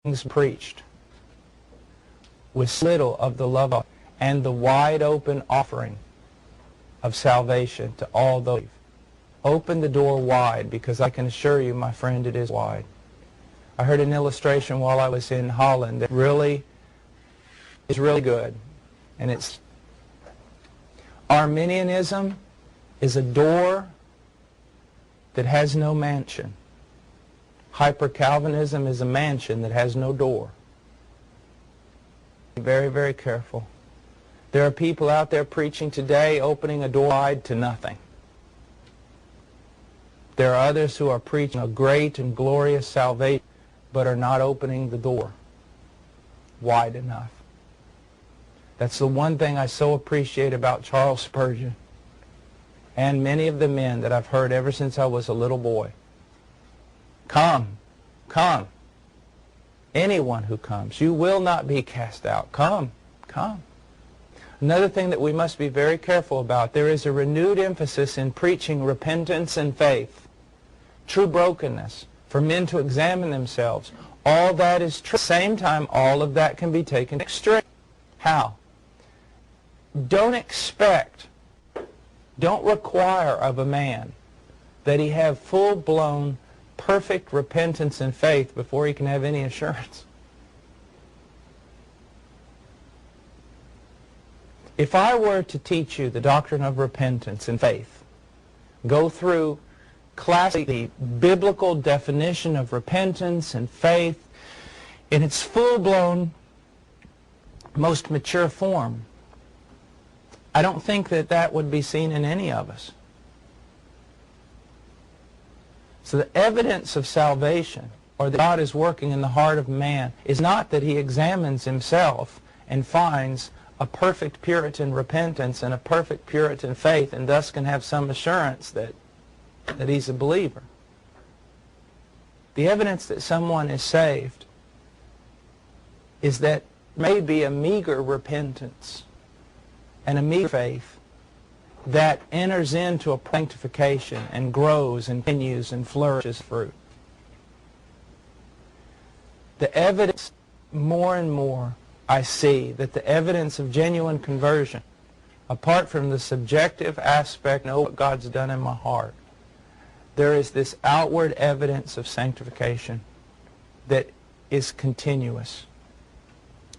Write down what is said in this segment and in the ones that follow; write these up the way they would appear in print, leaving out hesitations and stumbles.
things preached with little of the love of and the wide open offering of salvation to all those. Open the door wide, because I can assure you, my friend, it is wide. I heard an illustration while I was in Holland that really is really good. And it's Arminianism is a door that has no mansion. Hyper-Calvinism is a mansion that has no door. Be very, very careful. There are people out there preaching today opening a door wide to nothing. There are others who are preaching a great and glorious salvation but are not opening the door wide enough. That's the one thing I so appreciate about Charles Spurgeon and many of the men that I've heard ever since I was a little boy. Come, come. Anyone who comes, you will not be cast out. Come, come. Another thing that we must be very careful about, there is a renewed emphasis in preaching repentance and faith, true brokenness, for men to examine themselves. All that is true. At the same time, all of that can be taken extreme. How? Don't expect, don't require of a man that he have full-blown, perfect repentance and faith before he can have any assurance. If I were to teach you the doctrine of repentance and faith, go through the biblical definition of repentance and faith in its full-blown, most mature form, I don't think that that would be seen in any of us. So the evidence of salvation, or that God is working in the heart of man, is not that he examines himself and finds a perfect Puritan repentance and a perfect Puritan faith and thus can have some assurance that he's a believer. The evidence that someone is saved is that maybe a meager repentance and a meager faith that enters into a sanctification and grows and continues and flourishes fruit. The evidence, more and more, I see that the evidence of genuine conversion, apart from the subjective aspect, know what God's done in my heart, there is this outward evidence of sanctification that is continuous.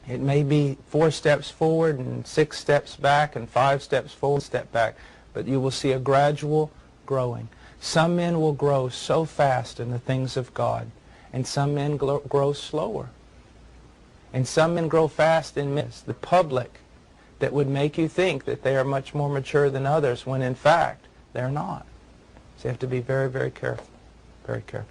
It may be 4 steps forward and 6 steps back and 5 steps forward, step back, but you will see a gradual growing. Some men will grow so fast in the things of God, and some men grow slower. And some men grow fast in the public that would make you think that they are much more mature than others, when in fact they're not. So you have to be very, very careful. Very careful.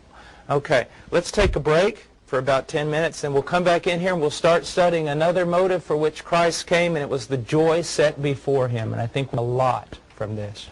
Okay, let's take a break for about 10 minutes, and we'll come back in here and we'll start studying another motive for which Christ came, and it was the joy set before him. And I think a lot from this.